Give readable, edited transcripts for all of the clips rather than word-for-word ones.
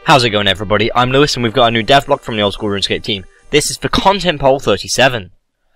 How's it going, everybody? I'm Lewis and we've got a new devlog from the Old School RuneScape team. This is for Content Poll 37.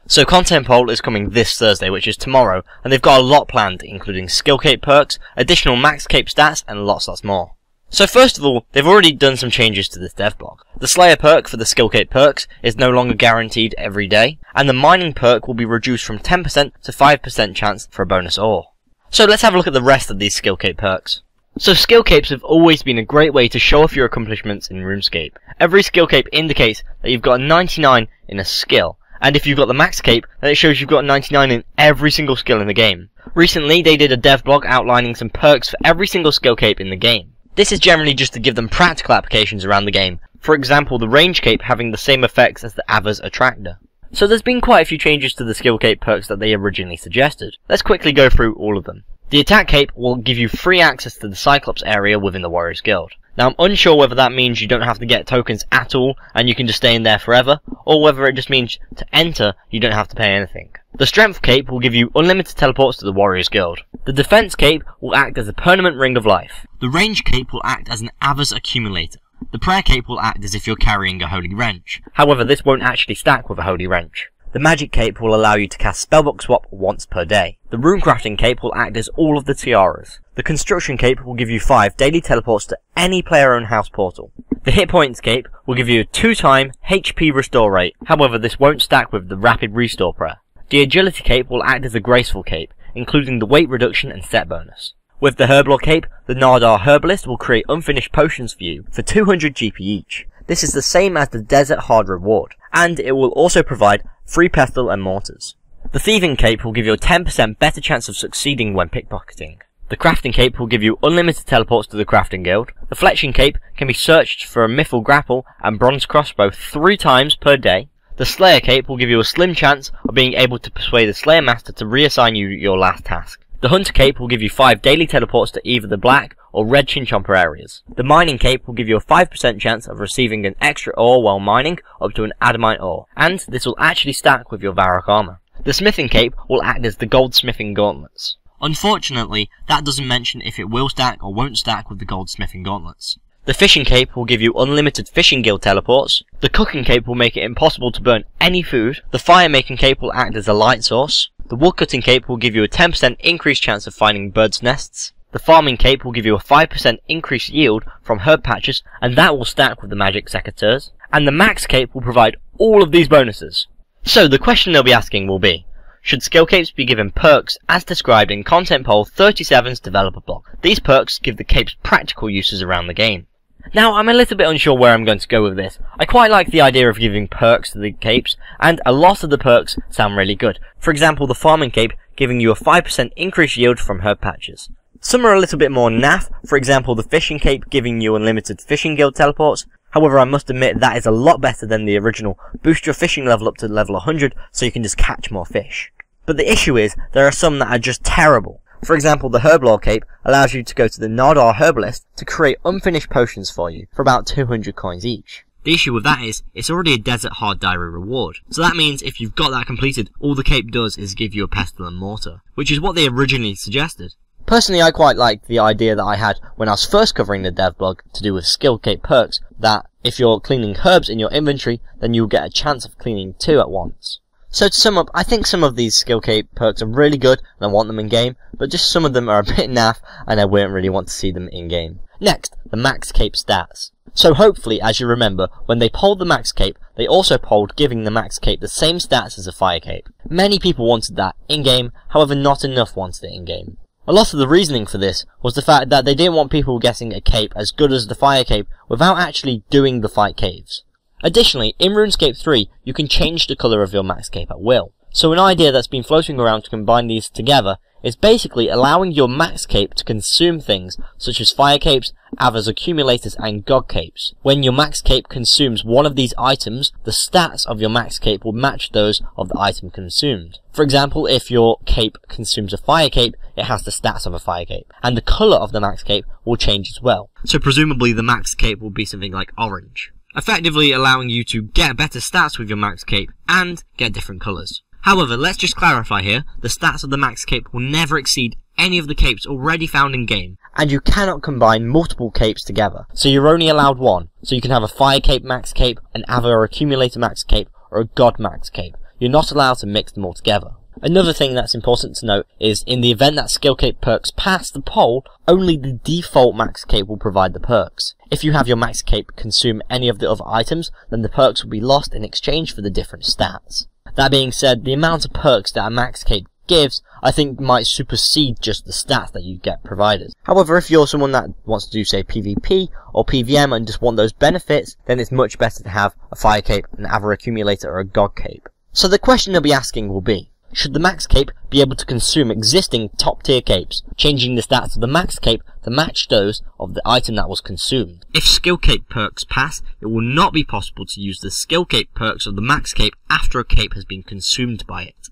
So Content Poll is coming this Thursday, which is tomorrow, and they've got a lot planned, including skillcape perks, additional max cape stats, and lots more. So first of all, they've already done some changes to this devblog. The Slayer perk for the skillcape perks is no longer guaranteed every day, and the mining perk will be reduced from 10% to 5% chance for a bonus ore. So let's have a look at the rest of these skillcape perks. So skill capes have always been a great way to show off your accomplishments in RuneScape. Every skill cape indicates that you've got a 99 in a skill, and if you've got the max cape, then it shows you've got a 99 in every single skill in the game. Recently they did a devblog outlining some perks for every single skill cape in the game. This is generally just to give them practical applications around the game, for example the range cape having the same effects as the Ava's attractor. So there's been quite a few changes to the skill cape perks that they originally suggested. Let's quickly go through all of them. The attack cape will give you free access to the Cyclops area within the Warriors Guild. Now I'm unsure whether that means you don't have to get tokens at all and you can just stay in there forever, or whether it just means to enter you don't have to pay anything. The Strength cape will give you unlimited teleports to the Warriors Guild. The Defense cape will act as a permanent ring of life. The Range cape will act as an Ava's accumulator. The Prayer cape will act as if you're carrying a Holy Wrench. However, this won't actually stack with a Holy Wrench. The Magic cape will allow you to cast Spellbook Swap once per day. The Runecrafting cape will act as all of the tiaras. The Construction cape will give you 5 daily teleports to any player-owned house portal. The Hit Points cape will give you a 2-time HP restore rate, however this won't stack with the Rapid Restore Prayer. The Agility cape will act as a graceful cape, including the weight reduction and set bonus. With the Herblore cape, the Nardar Herbalist will create unfinished potions for you for 200 GP each. This is the same as the Desert Hard reward, and it will also provide free pestle and mortars. The Thieving cape will give you a 10% better chance of succeeding when pickpocketing. The Crafting cape will give you unlimited teleports to the Crafting Guild. The Fletching cape can be searched for a Mythal Grapple and Bronze Crossbow 3 times per day. The Slayer cape will give you a slim chance of being able to persuade the Slayer Master to reassign you your last task. The Hunter cape will give you 5 daily teleports to either the Black or Red Chinchomper areas. The Mining cape will give you a 5% chance of receiving an extra ore while mining up to an Adamite ore, and this will actually stack with your Varrock armor. The Smithing cape will act as the Goldsmithing gauntlets. Unfortunately, that doesn't mention if it will stack or won't stack with the Goldsmithing gauntlets. The Fishing cape will give you unlimited Fishing Guild teleports. The Cooking cape will make it impossible to burn any food. The Fire Making cape will act as a light source. The Woodcutting cape will give you a 10% increased chance of finding birds' nests. The Farming cape will give you a 5% increased yield from herb patches, and that will stack with the Magic Secateurs. And the Max cape will provide all of these bonuses. So the question they'll be asking will be, should skill capes be given perks as described in Content Poll 37's developer blog? These perks give the capes practical uses around the game. Now, I'm a little bit unsure where I'm going to go with this. I quite like the idea of giving perks to the capes, and a lot of the perks sound really good. For example, the Farming cape giving you a 5% increased yield from herb patches. Some are a little bit more naff, for example the Fishing cape giving you unlimited Fishing Guild teleports. However, I must admit that is a lot better than the original boost your fishing level up to level 100 so you can just catch more fish. But the issue is, there are some that are just terrible. For example, the Herblore cape allows you to go to the Nardar Herbalist to create unfinished potions for you for about 200 coins each. The issue with that is, it's already a Desert Hard Diary reward. So that means if you've got that completed, all the cape does is give you a pestle and mortar, which is what they originally suggested. Personally, I quite like the idea that I had when I was first covering the devblog to do with skill cape perks, that if you're cleaning herbs in your inventory, then you'll get a chance of cleaning 2 at once. So to sum up, I think some of these skill cape perks are really good and I want them in game, but just some of them are a bit naff and I wouldn't really want to see them in game. Next, the max cape stats. So hopefully, as you remember, when they polled the max cape, they also polled giving the max cape the same stats as a fire cape. Many people wanted that in game, however not enough wanted it in game. A lot of the reasoning for this was the fact that they didn't want people getting a cape as good as the fire cape without actually doing the fight caves. Additionally, in RuneScape 3, you can change the colour of your max cape at will. So an idea that's been floating around to combine these together is basically allowing your max cape to consume things such as fire capes, Ava's accumulators and God capes. When your max cape consumes one of these items, the stats of your max cape will match those of the item consumed. For example, if your cape consumes a fire cape, it has the stats of a fire cape, and the colour of the max cape will change as well. So presumably the max cape will be something like orange, effectively allowing you to get better stats with your max cape and get different colours. However, let's just clarify here, the stats of the max cape will never exceed any of the capes already found in game, and you cannot combine multiple capes together. So you're only allowed one. So you can have a fire cape max cape, an Avar accumulator max cape, or a god max cape. You're not allowed to mix them all together. Another thing that's important to note is, in the event that skill cape perks pass the poll, only the default max cape will provide the perks. If you have your max cape consume any of the other items, then the perks will be lost in exchange for the different stats. That being said, the amount of perks that a max cape gives, I think, might supersede just the stats that you get provided. However, if you're someone that wants to do, say, PvP or PvM and just want those benefits, then it's much better to have a fire cape, an Avar accumulator, or a god cape. So the question they'll be asking will be, should the max cape be able to consume existing top tier capes, changing the stats of the max cape to match those of the item that was consumed? If skill cape perks pass, it will not be possible to use the skill cape perks of the max cape after a cape has been consumed by it.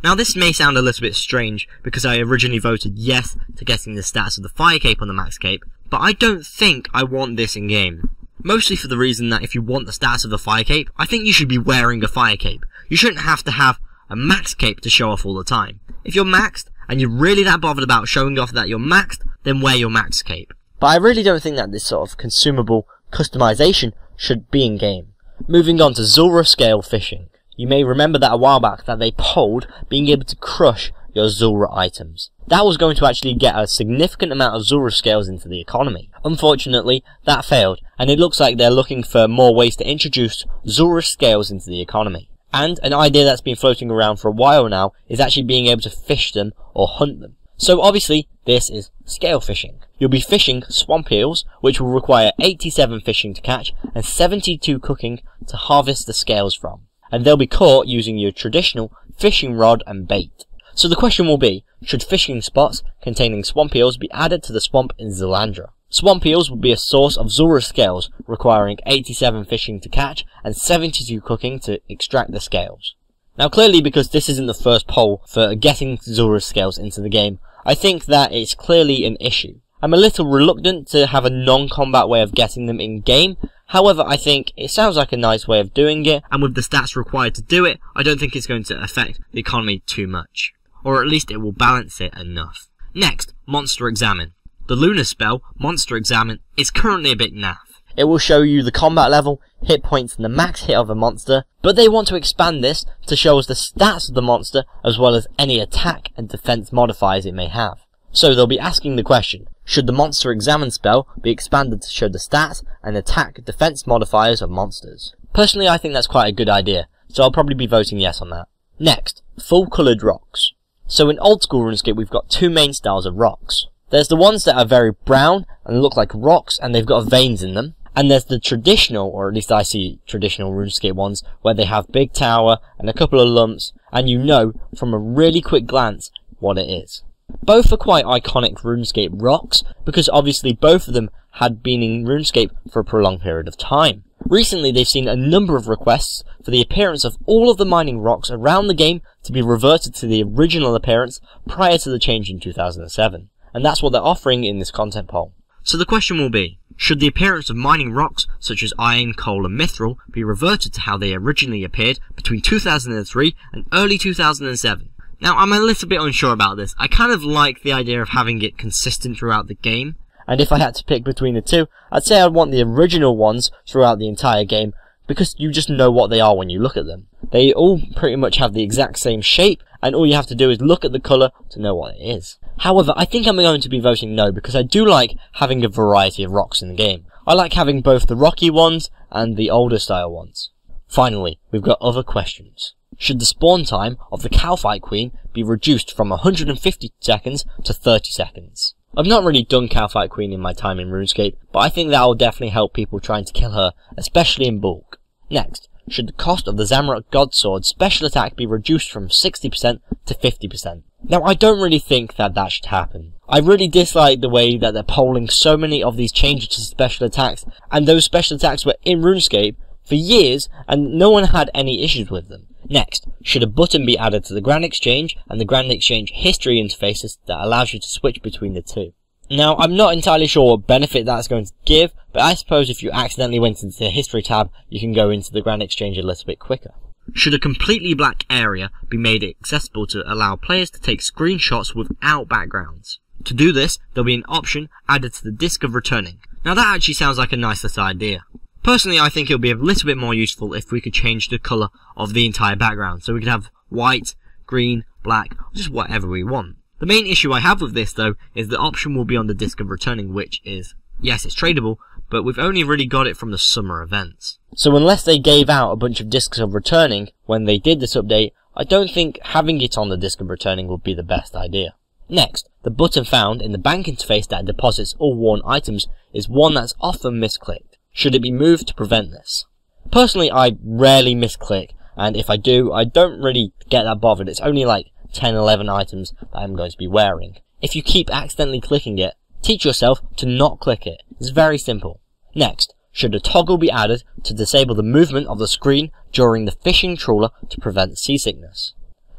Now this may sound a little bit strange, because I originally voted yes to getting the stats of the fire cape on the max cape, but I don't think I want this in game. Mostly for the reason that if you want the stats of the fire cape, I think you should be wearing a fire cape. You shouldn't have to have a max cape to show off all the time. If you're maxed, and you're really that bothered about showing off that you're maxed, then wear your max cape. But I really don't think that this sort of consumable customization should be in game. Moving on to Zora scale fishing. You may remember that a while back that they polled being able to crush your Zora items. That was going to actually get a significant amount of Zora scales into the economy. Unfortunately, that failed, and it looks like they're looking for more ways to introduce Zora scales into the economy. And an idea that's been floating around for a while now is actually being able to fish them or hunt them. So obviously, this is scale fishing. You'll be fishing swamp eels, which will require 87 fishing to catch and 72 cooking to harvest the scales from. And they'll be caught using your traditional fishing rod and bait. So the question will be, should fishing spots containing swamp eels be added to the swamp in Zelandra? Swamp eels will be a source of Zora scales, requiring 87 fishing to catch and 72 cooking to extract the scales. Now clearly, because this isn't the first poll for getting Zora scales into the game, I think that it's clearly an issue. I'm a little reluctant to have a non-combat way of getting them in game. However, I think it sounds like a nice way of doing it, and with the stats required to do it, I don't think it's going to affect the economy too much. Or at least it will balance it enough. Next, Monster Examine. The Lunar spell, Monster Examine, is currently a bit naff. It will show you the combat level, hit points and the max hit of a monster, but they want to expand this to show us the stats of the monster as well as any attack and defense modifiers it may have. So they'll be asking the question, should the Monster Examine spell be expanded to show the stats and attack defense modifiers of monsters? Personally, I think that's quite a good idea, so I'll probably be voting yes on that. Next, full coloured rocks. So in Old School RuneScape we've got two main styles of rocks. There's the ones that are very brown and look like rocks and they've got veins in them. And there's the traditional, or at least I see traditional RuneScape ones, where they have big tower and a couple of lumps, and you know from a really quick glance what it is. Both are quite iconic RuneScape rocks, because obviously both of them had been in RuneScape for a prolonged period of time. Recently they've seen a number of requests for the appearance of all of the mining rocks around the game to be reverted to the original appearance prior to the change in 2007. And that's what they're offering in this content poll. So the question will be, should the appearance of mining rocks such as iron, coal and mithril be reverted to how they originally appeared between 2003 and early 2007? Now I'm a little bit unsure about this. I kind of like the idea of having it consistent throughout the game. And if I had to pick between the two, I'd say I'd want the original ones throughout the entire game, because you just know what they are when you look at them. They all pretty much have the exact same shape, and all you have to do is look at the colour to know what it is. However, I think I'm going to be voting no, because I do like having a variety of rocks in the game. I like having both the rocky ones and the older style ones. Finally, we've got other questions. Should the spawn time of the Cowfight Queen be reduced from 150 seconds to 30 seconds? I've not really done Cowfight Queen in my time in RuneScape, but I think that will definitely help people trying to kill her, especially in bulk. Next, should the cost of the Zamorak Godsword special attack be reduced from 60% to 50%? Now, I don't really think that that should happen. I really dislike the way that they're polling so many of these changes to special attacks, and those special attacks were in RuneScape for years, and no one had any issues with them. Next, should a button be added to the Grand Exchange and the Grand Exchange history interfaces that allows you to switch between the two? Now, I'm not entirely sure what benefit that's going to give, but I suppose if you accidentally went into the history tab, you can go into the Grand Exchange a little bit quicker. Should a completely black area be made accessible to allow players to take screenshots without backgrounds? To do this, there'll be an option added to the disk of returning. Now that actually sounds like a nice little idea. Personally, I think it would be a little bit more useful if we could change the colour of the entire background, so we could have white, green, black, or just whatever we want. The main issue I have with this though is the option will be on the disk of returning, which is, yes, it's tradable, but we've only really got it from the summer events. So unless they gave out a bunch of disks of returning when they did this update, I don't think having it on the disk of returning would be the best idea. Next, the button found in the bank interface that deposits all worn items is one that's often misclicked. Should it be moved to prevent this? Personally, I rarely misclick, and if I do, I don't really get that bothered. It's only like 10-11 items that I'm going to be wearing. If you keep accidentally clicking it, teach yourself to not click it. It's very simple. Next, should a toggle be added to disable the movement of the screen during the fishing trawler to prevent seasickness?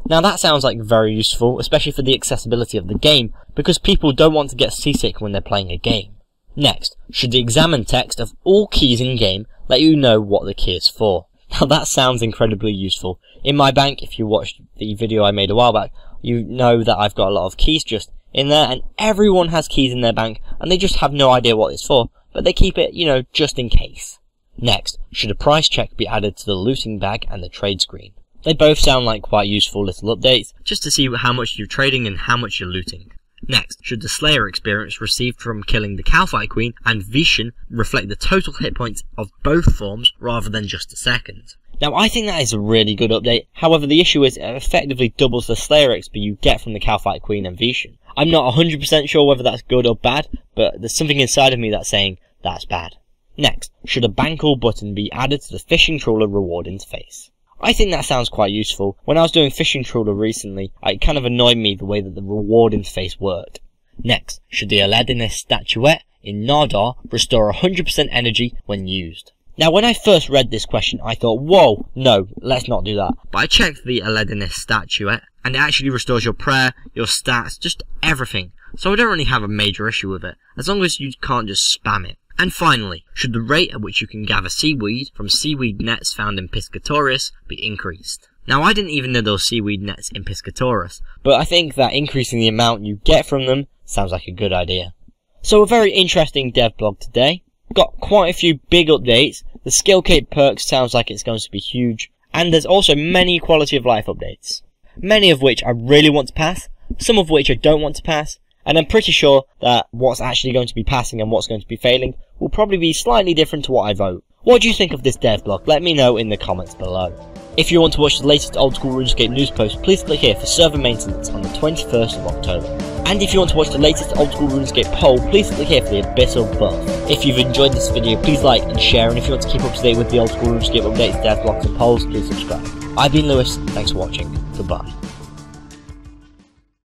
Now that sounds like very useful, especially for the accessibility of the game, because people don't want to get seasick when they're playing a game. Next, should the examine text of all keys in game let you know what the key is for? Now that sounds incredibly useful. In my bank, if you watched the video I made a while back, you know that I've got a lot of keys just in there, and everyone has keys in their bank, and they just have no idea what it's for, but they keep it, just in case. Next, should a price check be added to the looting bag and the trade screen? They both sound like quite useful little updates, just to see how much you're trading and how much you're looting. Next, should the Slayer experience received from killing the Cowfight Queen and Vishen reflect the total hit points of both forms rather than just a second? Now I think that is a really good update, however the issue is it effectively doubles the Slayer XP you get from the Cowfight Queen and Vishen. I'm not 100% sure whether that's good or bad, but there's something inside of me that's saying that's bad. Next, should a bankable button be added to the fishing trawler reward interface? I think that sounds quite useful. When I was doing fishing trawler recently, it kind of annoyed me the way that the reward interface worked. Next, should the Aladdinist statuette in Nardar restore 100% energy when used? Now when I first read this question I thought, whoa, no, let's not do that. But I checked the Aladdinist statuette and it actually restores your prayer, your stats, just everything. So I don't really have a major issue with it, as long as you can't just spam it. And finally, should the rate at which you can gather seaweed from seaweed nets found in Piscatorius be increased? Now I didn't even know there were seaweed nets in Piscatorius, but I think that increasing the amount you get from them sounds like a good idea. So a very interesting devblog today. Got quite a few big updates. The skillcape perks sounds like it's going to be huge, and there's also many quality of life updates. Many of which I really want to pass, some of which I don't want to pass, and I'm pretty sure that what's actually going to be passing and what's going to be failing will probably be slightly different to what I vote. What do you think of this devblog? Let me know in the comments below. If you want to watch the latest Old School RuneScape news post, please click here for server maintenance on the 21st of October. And if you want to watch the latest Old School RuneScape poll, please click here for the Abyssal buff. If you've enjoyed this video, please like and share, and if you want to keep up to date with the Old School RuneScape updates, devblogs and polls, please subscribe. I've been Lewis, thanks for watching, goodbye.